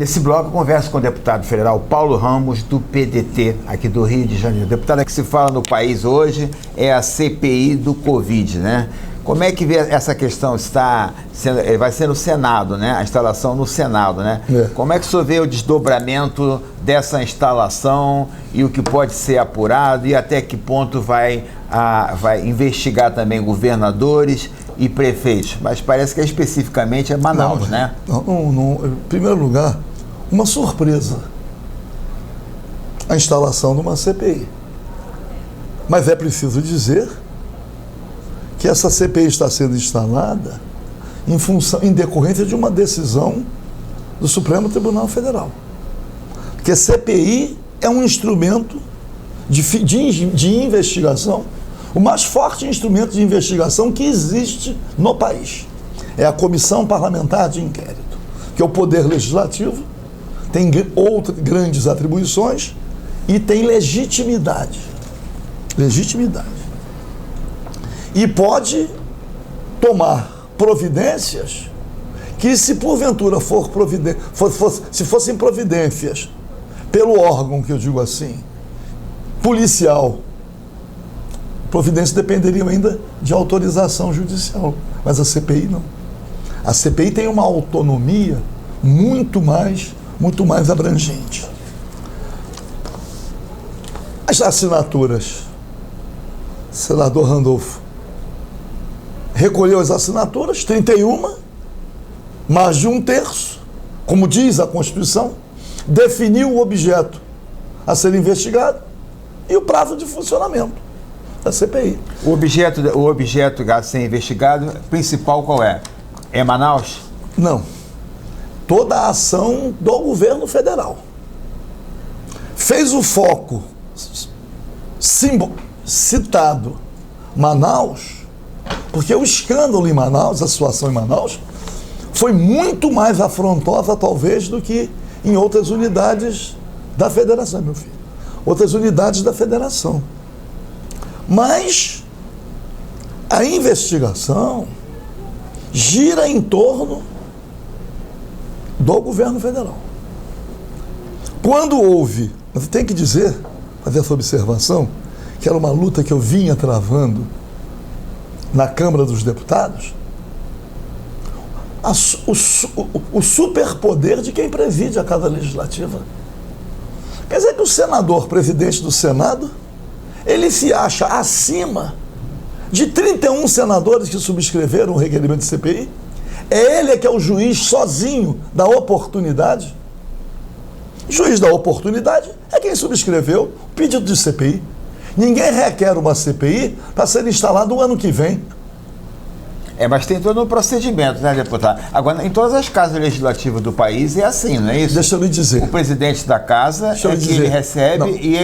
Nesse bloco, eu converso com o deputado federal Paulo Ramos, do PDT, aqui do Rio de Janeiro. Deputada, que se fala no país hoje é a CPI do Covid, né? Como é que essa questão vai ser no Senado, né? A instalação no Senado, né? Como é que o senhor vê o desdobramento dessa instalação e o que pode ser apurado e até que ponto vai investigar também governadores e prefeitos? Mas parece que especificamente é Manaus, né? Não, em primeiro lugar, uma surpresa. A instalação de uma CPI. Mas é preciso dizer que essa CPI está sendo instalada em decorrência de uma decisão do Supremo Tribunal Federal. Porque CPI é um instrumento de investigação, o mais forte instrumento de investigação que existe no país. É a Comissão Parlamentar de Inquérito, que é o poder legislativo, tem outras grandes atribuições e tem legitimidade. E pode tomar providências que, se porventura se fossem providências pelo órgão, que eu digo assim, policial, providências dependeriam ainda de autorização judicial, mas a CPI não. A CPI tem uma autonomia muito mais abrangente. As assinaturas, senador Randolfo recolheu as assinaturas, 31, mais de 1/3, como diz a Constituição, definiu o objeto a ser investigado e o prazo de funcionamento da CPI. O objeto a ser investigado, principal qual é? É Manaus? Não. Toda a ação do governo federal. Fez o foco citado Manaus, porque o escândalo em Manaus, a situação em Manaus, foi muito mais afrontosa, talvez, do que em outras unidades da federação, meu filho. Outras unidades da federação. Mas a investigação gira em torno do governo federal. Quando houve, mas eu tenho que dizer, fazer essa observação, que era uma luta que eu vinha travando na Câmara dos Deputados, o superpoder de quem preside a Casa Legislativa. Quer dizer que o senador, presidente do Senado, ele se acha acima de 31 senadores que subscreveram o requerimento de CPI. É ele que é o juiz sozinho da oportunidade. O juiz da oportunidade é quem subscreveu o pedido de CPI. Ninguém requer uma CPI para ser instalada o ano que vem. Mas tem todo um procedimento, né, deputado? Agora, em todas as casas legislativas do país é assim, não é isso? Deixa eu lhe dizer. O presidente da casa ele recebe e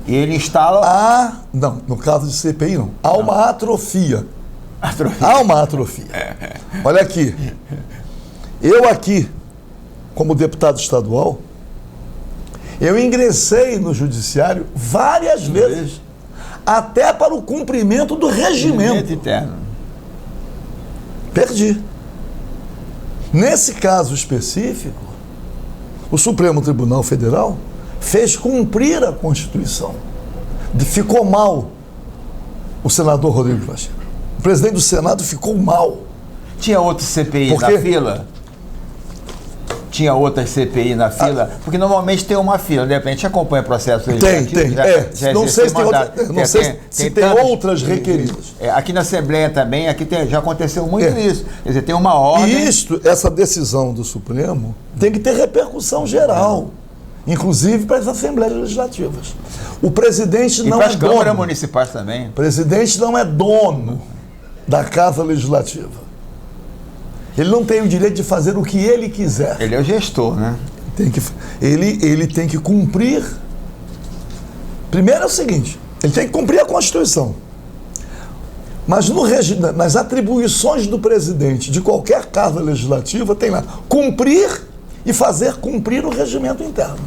ele instala... Não, no caso de CPI não. Há uma atrofia. Há uma atrofia. Olha aqui. Eu aqui, como deputado estadual, eu ingressei no judiciário várias vezes, até para o cumprimento do regimento interno. Perdi. Nesse caso específico, o Supremo Tribunal Federal fez cumprir a Constituição. Ficou mal o senador Rodrigo Pacheco. O presidente do Senado ficou mal. Tinha outro CPI na fila? Tinha outras CPI na fila? Porque normalmente tem uma fila, de repente acompanha o processo legislativo. Tem. Não sei se tem outras requeridas. Aqui na Assembleia também, já aconteceu muito isso. Quer dizer, tem uma ordem... E essa decisão do Supremo tem que ter repercussão geral, inclusive para as Assembleias Legislativas. O presidente não é dono... E para as câmaras municipais também. O presidente não é dono da Casa Legislativa. Ele não tem o direito de fazer o que ele quiser. Ele é o gestor, né? Ele tem que cumprir... Primeiro é o seguinte, ele tem que cumprir a Constituição. Mas nas atribuições do presidente de qualquer casa legislativa, tem lá cumprir e fazer cumprir o regimento interno.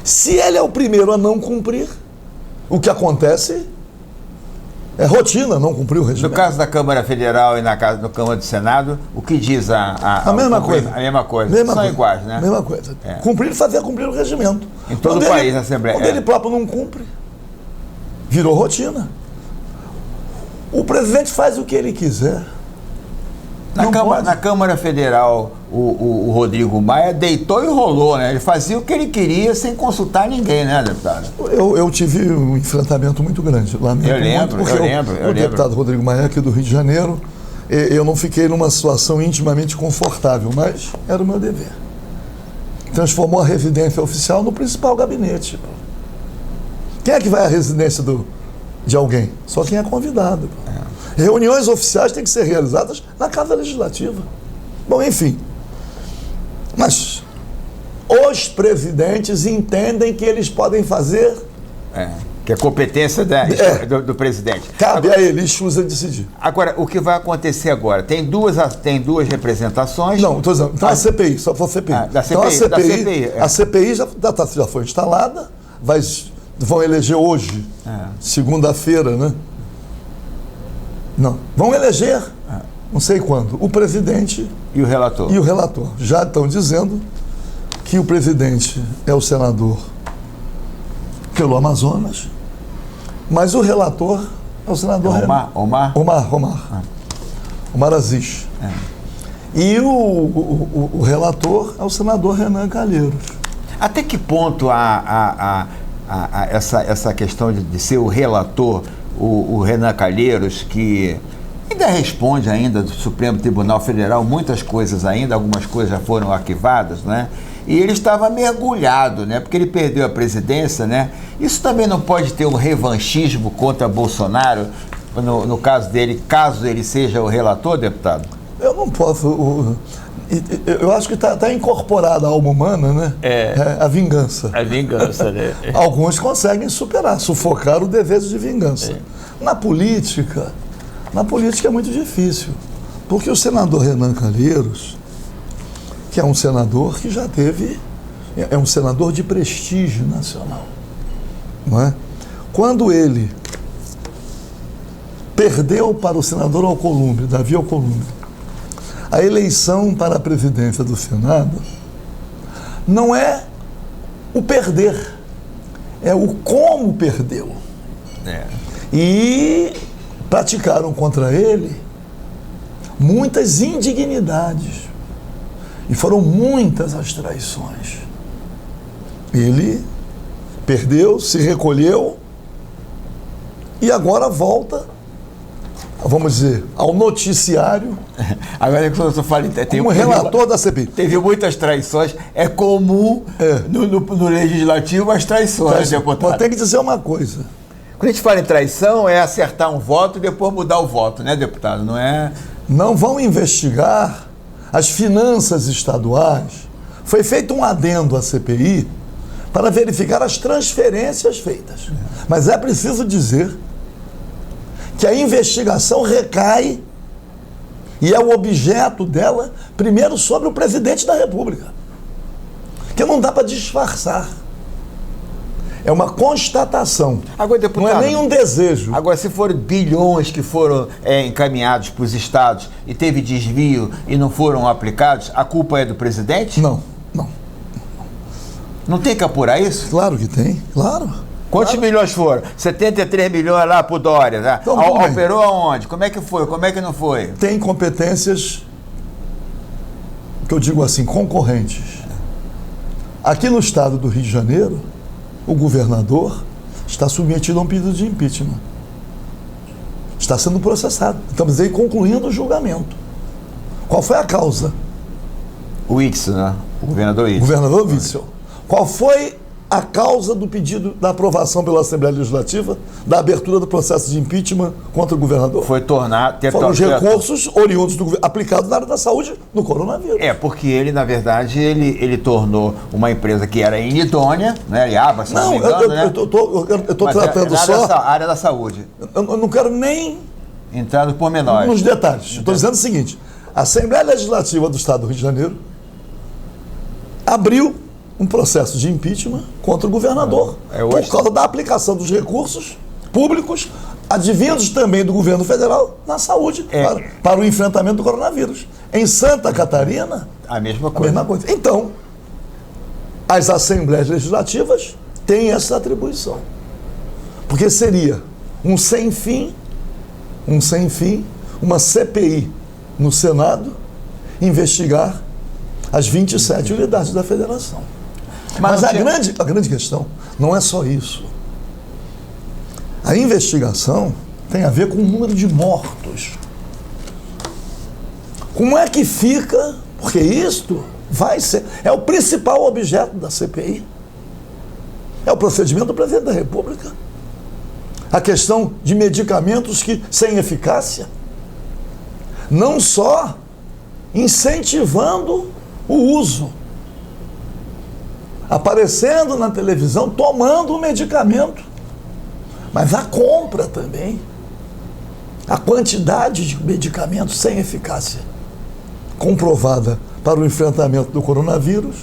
Se ele é o primeiro a não cumprir, o que acontece É rotina não cumprir o No regimento. caso da Câmara Federal e no Câmara do Senado, o que diz A mesma coisa. A mesma coisa. Mesma São coisa. iguais, né? Mesma coisa. É. Fazer cumprir o regimento. Em todo o país, na Assembleia. Quando ele próprio não cumpre, virou rotina. O presidente faz o que ele quiser. Na Câmara Federal, o Rodrigo Maia deitou e rolou, né? Ele fazia o que ele queria sem consultar ninguém, né, deputado? Eu tive um enfrentamento muito grande lá mesmo. Eu lembro. O deputado Rodrigo Maia, aqui do Rio de Janeiro, eu não fiquei numa situação intimamente confortável, mas era o meu dever. Transformou a residência oficial no principal gabinete. Quem é que vai à residência de alguém? Só quem é convidado. Reuniões oficiais têm que ser realizadas na Casa Legislativa. Bom, enfim. Mas os presidentes entendem que eles podem fazer... que é competência do presidente. Cabe a ele, escusa decidir. Agora, o que vai acontecer agora? Tem duas representações... Não, estou dizendo, então a CPI, só for CPI. A CPI já foi instalada, vão eleger hoje, segunda-feira, né? Não, vão eleger, não sei quando, o presidente e o relator. Já estão dizendo que o presidente é o senador pelo Amazonas, mas o relator é o senador Omar Aziz. E o relator é o senador Renan Calheiros. Até que ponto essa questão de ser o relator, o Renan Calheiros, que ainda responde ainda do Supremo Tribunal Federal muitas coisas ainda, algumas coisas já foram arquivadas, né? E ele estava mergulhado, né? Porque ele perdeu a presidência, né? Isso também não pode ter um revanchismo contra Bolsonaro, no caso dele, caso ele seja o relator, deputado? Eu não posso... Eu acho que está incorporada à alma humana, né? A vingança. A vingança, né? Alguns conseguem sufocar o desejo de vingança. Na política é muito difícil, porque o senador Renan Calheiros, que é um senador que já é um senador de prestígio nacional, não é? Quando ele perdeu para o senador Davi Alcolumbre, a eleição para a presidência do Senado, não é o perder, é o como perdeu. E praticaram contra ele muitas indignidades. E foram muitas as traições. Ele perdeu, se recolheu e agora volta, vamos dizer, ao noticiário. Agora que eu falo, como relator da CPI. Teve muitas traições, é comum no legislativo as traições, deputado. Mas tem que dizer uma coisa. Quando a gente fala em traição, é acertar um voto e depois mudar o voto, né, deputado? Não é? Não vão investigar as finanças estaduais. Foi feito um adendo à CPI para verificar as transferências feitas. Mas é preciso dizer que a investigação recai e é o objeto dela, primeiro, sobre o presidente da República. Que não dá para disfarçar. É uma constatação. Agora, deputado, não é nem um desejo. Agora, se foram bilhões que foram encaminhados para os estados e teve desvio e não foram aplicados, a culpa é do presidente? Não. Não tem que apurar isso? Claro que tem, claro. Quantos milhões foram? 73 milhões lá pro Dória, tá? Então, operou aonde? Como é que foi? Como é que não foi? Tem competências, que eu digo assim, concorrentes. Aqui no estado do Rio de Janeiro, o governador está submetido a um pedido de impeachment. Está sendo processado. Estamos aí concluindo o julgamento. Qual foi a causa? O Witzel, né? O governador Witzel. Governador Witzel. Qual foi a causa do pedido da aprovação pela Assembleia Legislativa da abertura do processo de impeachment contra o governador? Foram os recursos oriundos do governo aplicados na área da saúde no coronavírus. Porque ele, na verdade, ele tornou uma empresa que era inidônea, né? Iaba, se não me engano, né? Eu estou tratando só a área da saúde. Eu não quero nem entrar no pormenor. Nos detalhes. Estou dizendo o seguinte: a Assembleia Legislativa do Estado do Rio de Janeiro abriu um processo de impeachment contra o governador por causa da aplicação dos recursos públicos advindos também do governo federal na saúde, para o enfrentamento do coronavírus. Em Santa Catarina, a mesma a coisa. mesma coisa. Então, as assembleias legislativas têm essa atribuição. Porque seria um sem fim, uma CPI no Senado, investigar as 27 unidades da federação. Mas a grande questão não é só isso. A investigação tem a ver com o número de mortos. Como é que fica? Porque isto vai ser... É o principal objeto da CPI. É o procedimento do presidente da República. A questão de medicamentos sem eficácia. Não só incentivando o uso, aparecendo na televisão, tomando o medicamento, mas a compra também, a quantidade de medicamentos sem eficácia comprovada para o enfrentamento do coronavírus,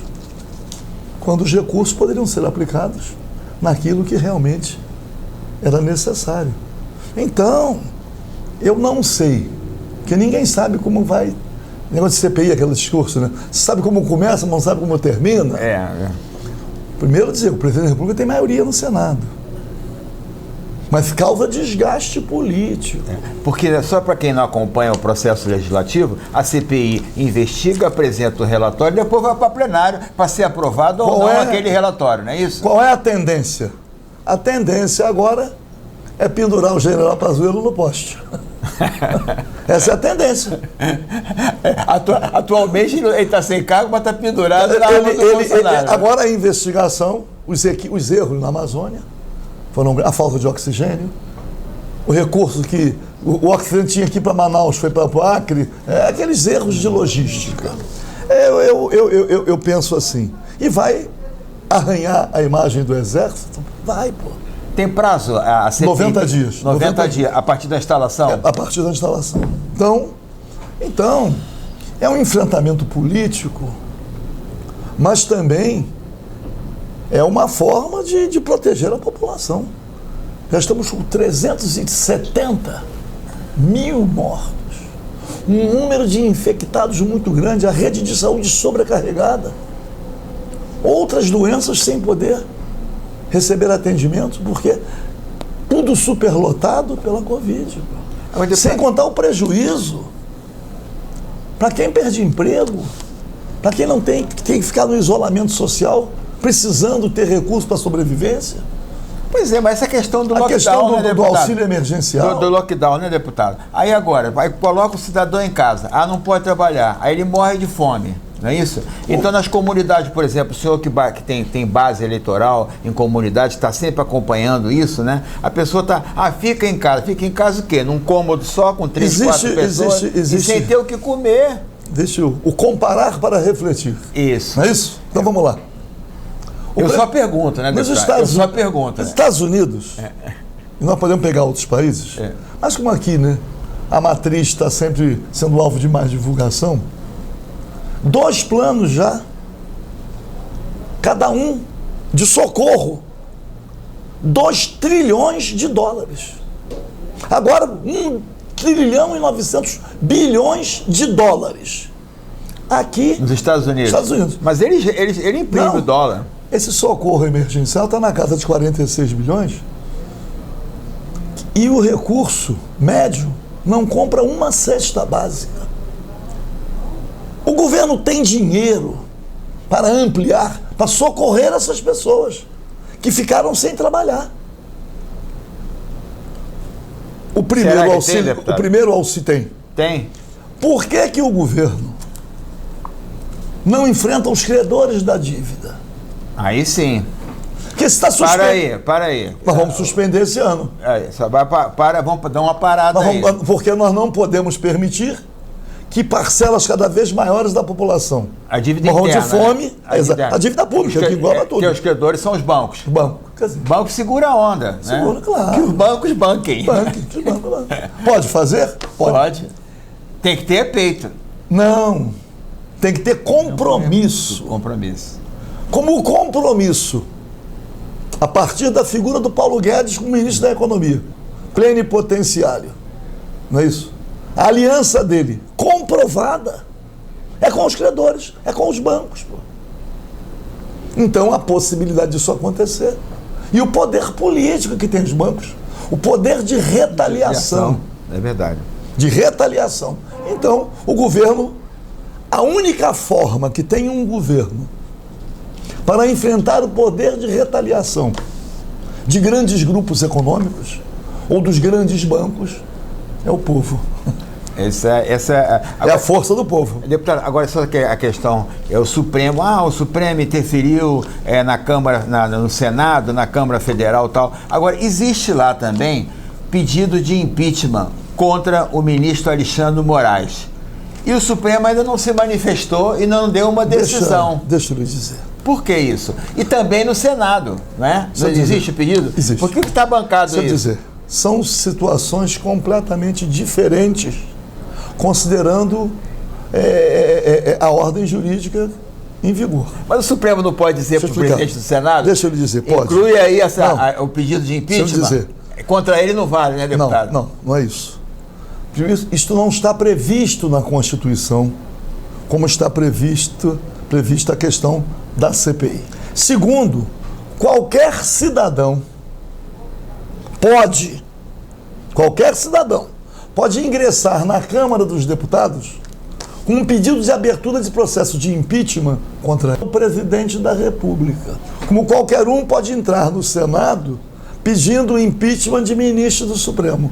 quando os recursos poderiam ser aplicados naquilo que realmente era necessário. Então, eu não sei, porque ninguém sabe como vai. Negócio de CPI, aquele discurso, né? Você sabe como começa, mas não sabe como termina. Primeiro dizer, o presidente da República tem maioria no Senado. Mas causa desgaste político. Porque, só para quem não acompanha o processo legislativo, a CPI investiga, apresenta o relatório e depois vai para plenário para ser aprovado ou não aquele relatório, não é isso? Qual é a tendência? A tendência agora é pendurar o general Pazuello no poste. Essa é a tendência. Atualmente ele está sem cargo, mas está pendurado na arma do Bolsonaro. Agora a investigação, os erros na Amazônia, foram a falta de oxigênio, o recurso que o oxigênio tinha aqui para Manaus, foi para o Acre, aqueles erros de logística. Eu penso assim, e vai arranhar a imagem do Exército? Vai, pô. Tem prazo a CPI? 90 dias. 90 dias, a partir da instalação? A partir da instalação. Então, é um enfrentamento político, mas também é uma forma de proteger a população. Já estamos com 370 mil mortos, um número de infectados muito grande, a rede de saúde sobrecarregada, outras doenças sem poder receber atendimento, porque tudo superlotado pela Covid. Sem contar o prejuízo para quem perde emprego, para quem não tem que ficar no isolamento social, precisando ter recursos para sobrevivência. Pois é, mas essa questão do lockdown, questão né, do auxílio emergencial. Do lockdown, né, deputado? Aí agora, coloca o cidadão em casa, não pode trabalhar, aí ele morre de fome. Não é isso? Então, nas comunidades, por exemplo, o senhor que tem base eleitoral em comunidade, está sempre acompanhando isso, né? A pessoa fica em casa o quê? Num cômodo só, com 3, 4 pessoas, e sem ter o que comer. Deixa o comparar para refletir. Isso. Não é isso? Então, vamos lá. Só pergunto, né, deputado? Nos Estados Unidos, e nós podemos pegar outros países, mas como aqui, né, a matriz está sempre sendo alvo de mais divulgação, 2 planos já, cada um de socorro, 2 trilhões de dólares. Agora, 1 trilhão e 900 bilhões de dólares. Aqui... Nos Estados Unidos. Mas ele imprime o dólar. Esse socorro emergencial está na casa de 46 bilhões e o recurso médio não compra uma cesta básica. O governo tem dinheiro para ampliar, para socorrer essas pessoas que ficaram sem trabalhar. O primeiro auxílio tem. Tem. Por que o governo não enfrenta os credores da dívida? Aí sim. Porque se está suspenso. Para aí. Nós vamos suspender esse ano. Vamos dar uma parada aí. Porque nós não podemos permitir que parcelas cada vez maiores da população, a dívida morram interna, de fome, né? a dívida pública, que iguala tudo. Porque os credores são os bancos. Quer dizer, banco segura a onda. Segura, né? claro. Que os bancos banquem. Pode fazer? Pode. Tem que ter peito. Não. Tem que ter compromisso. Como o compromisso, a partir da figura do Paulo Guedes como ministro da Economia, plenipotenciário. Não é isso? A aliança dele, comprovada, é com os credores, é com os bancos. Pô. Então, a possibilidade disso acontecer. E o poder político que tem os bancos, o poder de retaliação. É verdade. De retaliação. Então, o governo, a única forma que tem um governo para enfrentar o poder de retaliação de grandes grupos econômicos ou dos grandes bancos é o povo. Essa É a força do povo. Deputado, agora só que a questão é o Supremo. O Supremo interferiu na Câmara, no Senado, na Câmara Federal e tal. Agora, existe lá também pedido de impeachment contra o ministro Alexandre de Moraes. E o Supremo ainda não se manifestou e não deu uma decisão. Deixa eu lhe dizer. Por que isso? E também no Senado, não é? Não existe o pedido? Existe. Por que está bancado isso? Deixa eu dizer. São situações completamente diferentes, considerando a ordem jurídica em vigor. Mas o Supremo não pode dizer para o presidente do Senado? Deixa eu lhe dizer, pode. Inclui aí o pedido de impeachment? Deixa eu dizer. Contra ele não vale, né, deputado? Não é isso. Primeiro, isto não está previsto na Constituição, como está prevista a questão da CPI. Segundo, qualquer cidadão pode ingressar na Câmara dos Deputados com um pedido de abertura de processo de impeachment contra o presidente da República. Como qualquer um pode entrar no Senado pedindo o impeachment de ministro do Supremo.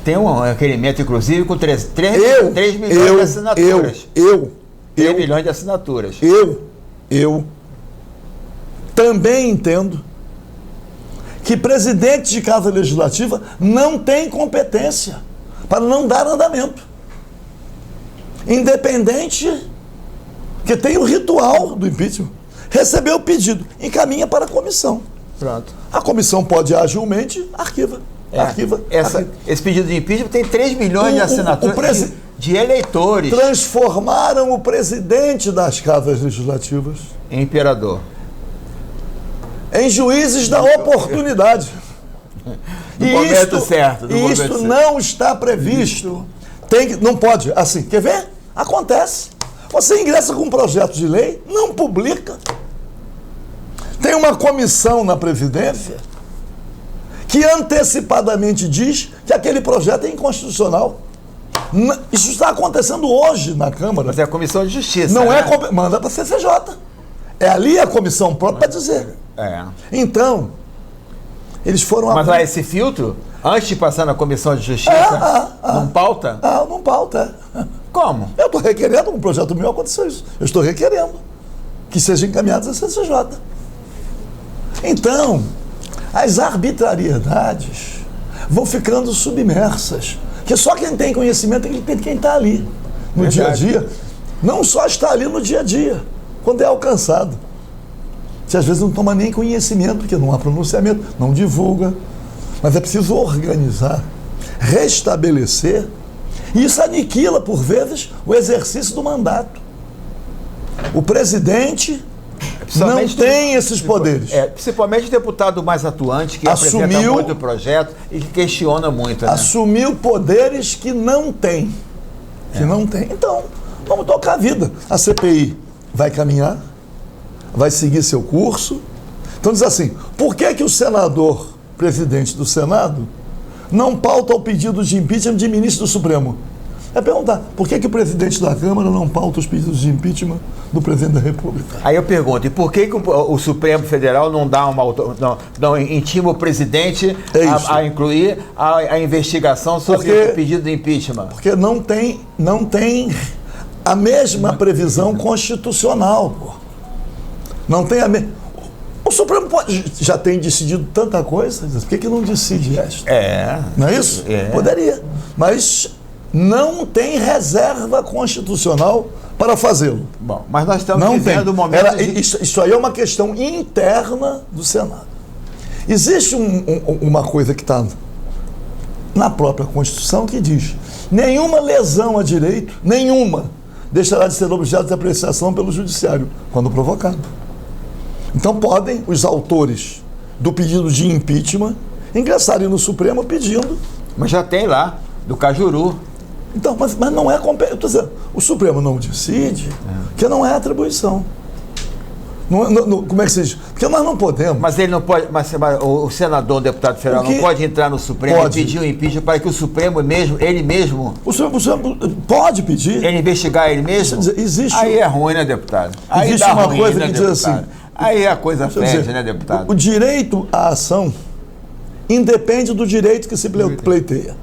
Tem um requerimento, inclusive, com 3 milhões de assinaturas. 3 milhões de assinaturas. Eu também entendo que presidente de Casa Legislativa não tem competência para não dar andamento. Independente que tem o ritual do impeachment, recebeu o pedido, encaminha para a comissão. Pronto. A comissão pode agilmente arquiva. Esse pedido de impeachment tem 3 milhões de assinaturas de eleitores. Transformaram o presidente das casas legislativas em imperador. Em juízes da oportunidade. No momento certo. E isto não está previsto. Não pode. Assim, quer ver? Acontece. Você ingressa com um projeto de lei, não publica. Tem uma comissão na Previdência que antecipadamente diz que aquele projeto é inconstitucional. Isso está acontecendo hoje na Câmara. Mas é a Comissão de Justiça. Não é? Manda para a CCJ. É ali a comissão própria para dizer. Então, eles foram... Mas lá esse filtro, antes de passar na Comissão de Justiça, não pauta? Não pauta. Como? Eu estou requerendo, um projeto meu aconteceu isso. Eu estou requerendo que sejam encaminhados à CCJ. Então, as arbitrariedades vão ficando submersas. Que só quem tem conhecimento é quem está ali no dia a dia. Não só está ali no dia a dia, quando é alcançado. Você às vezes não toma nem conhecimento, porque não há pronunciamento, não divulga. Mas é preciso organizar, restabelecer. E isso aniquila, por vezes, o exercício do mandato. O presidente não tem esses poderes. Principalmente o deputado mais atuante, que apresenta muito o projeto e que questiona muito. Né? Assumiu poderes que não tem. Então, vamos tocar a vida. A CPI vai caminhar, vai seguir seu curso. Então diz assim, por que o senador, presidente do Senado, não pauta o pedido de impeachment de ministro do Supremo? É perguntar, por que o presidente da Câmara não pauta os pedidos de impeachment do presidente da República? Aí eu pergunto, e por que o Supremo Federal não dá não intima o presidente a incluir a investigação sobre o pedido de impeachment? Porque não tem a mesma previsão constitucional. Pô. Não tem a mesma... O Supremo já tem decidido tanta coisa, por que não decide esta? Não é isso? Poderia. Mas não tem reserva constitucional para fazê-lo. Bom, mas nós estamos vivendo um momento... Isso aí é uma questão interna do Senado. Existe uma coisa que está na própria Constituição que diz: nenhuma lesão a direito, nenhuma, deixará de ser objeto de apreciação pelo Judiciário, quando provocado. Então podem os autores do pedido de impeachment ingressarem no Supremo pedindo. Mas já tem lá, do Cajuru. Então, mas não é competência. Eu estou dizendo, o Supremo não decide, porque não é atribuição. Como é que se diz? Porque nós não podemos. Mas ele não pode. Mas o senador, o deputado federal, não pode entrar no Supremo e pedir o impeachment para que o Supremo mesmo, ele mesmo. O Supremo pode pedir. Ele investigar ele mesmo? Existe. Aí é ruim, né, deputado? Aí existe uma ruim, coisa né, que deputado? diz assim. Aí a coisa fede, né, deputado? O direito à ação independe do direito que se pleiteia.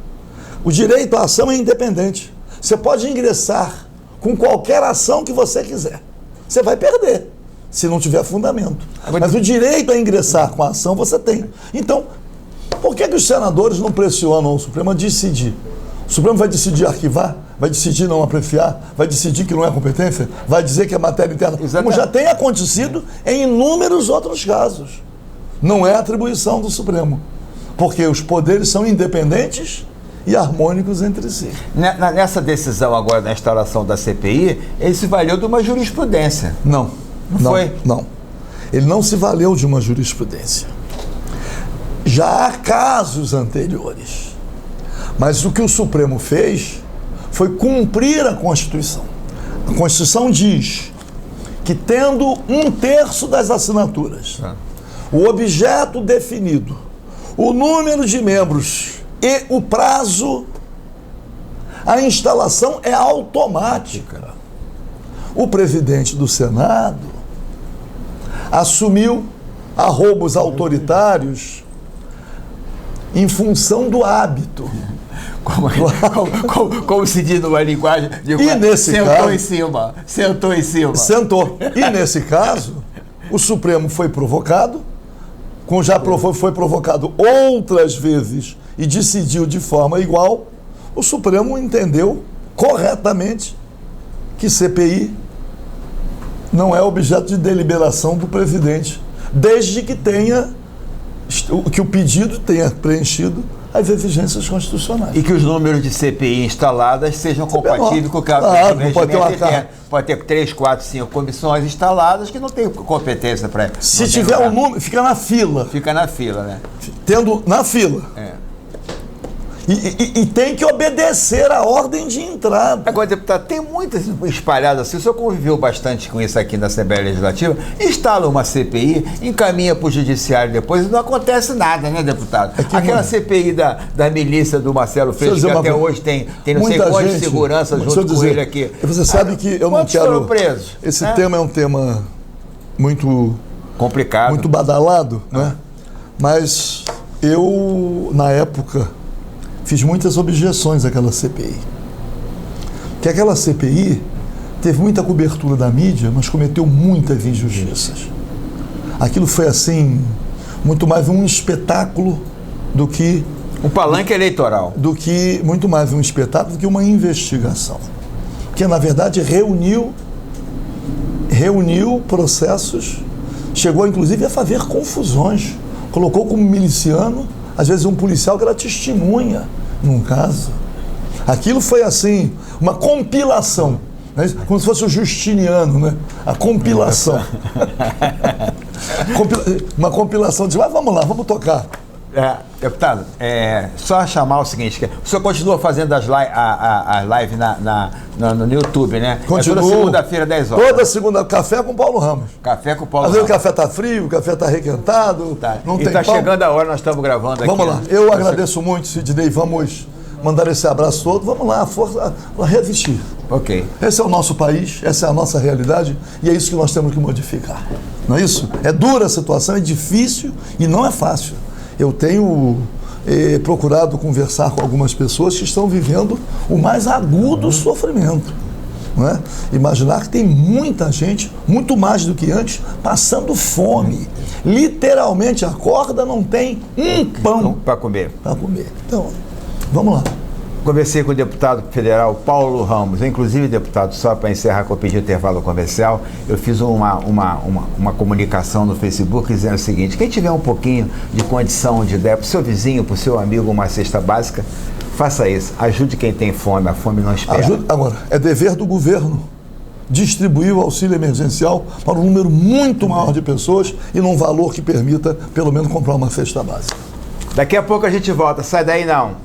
O direito à ação é independente. Você pode ingressar com qualquer ação que você quiser. Você vai perder, se não tiver fundamento. Mas o direito a ingressar com a ação você tem. Então, por que os senadores não pressionam o Supremo a decidir? O Supremo vai decidir arquivar? Vai decidir não apreciar? Vai decidir que não é competência? Vai dizer que é matéria interna? Exatamente. Como já tem acontecido em inúmeros outros casos. Não é atribuição do Supremo. Porque os poderes são independentes e harmônicos entre si. Nessa decisão agora da instalação da CPI, ele se valeu de uma jurisprudência. Não. Foi? Não. Ele não se valeu de uma jurisprudência. Já há casos anteriores. Mas o que o Supremo fez foi cumprir a Constituição. A Constituição diz que, tendo 1/3 das assinaturas, o objeto definido, o número de membros e o prazo, a instalação é automática. O presidente do Senado assumiu arroubos autoritários em função do hábito. Como se diz numa linguagem de e nesse caso, sentou em cima. Sentou. E nesse caso, o Supremo foi provocado, foi provocado outras vezes e decidiu de forma igual. O Supremo entendeu corretamente que CPI não é objeto de deliberação do presidente, desde que o pedido tenha preenchido as exigências constitucionais. E que os números de CPI instaladas sejam compatíveis com o que pode ter 3, 4, 5 comissões instaladas que não têm competência para... Se tiver um número, fica na fila. Fica na fila, né? Tendo na fila. E tem que obedecer a ordem de entrada. Agora, deputado, tem muitas espalhadas assim, o senhor conviveu bastante com isso aqui na Assembleia Legislativa, instala uma CPI, encaminha para o Judiciário depois e não acontece nada, né, deputado? Aquela CPI da milícia do Marcelo Freixo, que até hoje tem não sei quantas seguranças junto com ele aqui. Você sabe que eu não quero... foram presos? Esse tema é um tema muito... complicado. Muito badalado, né? Mas eu, na época, fiz muitas objeções àquela CPI. Que aquela CPI teve muita cobertura da mídia, mas cometeu muitas injustiças. Aquilo foi, assim, muito mais um espetáculo do que... um palanque eleitoral. Muito mais um espetáculo do que uma investigação. Que, na verdade, reuniu processos, chegou, inclusive, a fazer confusões. Colocou como miliciano, às vezes, um policial que era testemunha num caso. Aquilo foi, assim, uma compilação, né? Como se fosse o Justiniano, né? A compilação. Uma compilação de... Mas vamos lá, vamos tocar. Deputado, só chamar o seguinte, o senhor continua fazendo as lives no YouTube, né? Continua. Toda segunda-feira, 10 horas. Toda segunda, café com Paulo Ramos. Café com Paulo Às vezes Ramos. o café tá frio, o café tá requentado, não tem tá pão. Chegando a hora, nós estamos gravando aqui. Vamos lá, eu agradeço muito, Sidney, vamos mandar esse abraço todo, vamos lá, força, resistir. Ok. Esse é o nosso país, essa é a nossa realidade e é isso que nós temos que modificar. Não é isso? É dura a situação, é difícil e não é fácil. Eu tenho procurado conversar com algumas pessoas que estão vivendo o mais agudo sofrimento. Não é? Imaginar que tem muita gente, muito mais do que antes, passando fome. Literalmente acorda, não tem um pão para comer. Então, vamos lá. Conversei com o deputado federal Paulo Ramos. Inclusive, deputado, só para encerrar com o pedido de intervalo comercial, eu fiz uma comunicação no Facebook dizendo o seguinte: quem tiver um pouquinho de condição de dar para o seu vizinho, para o seu amigo uma cesta básica, faça isso. Ajude quem tem fome, a fome não espera. Agora, é dever do governo distribuir o auxílio emergencial para um número muito maior de pessoas e num valor que permita, pelo menos, comprar uma cesta básica. Daqui a pouco a gente volta. Sai daí não.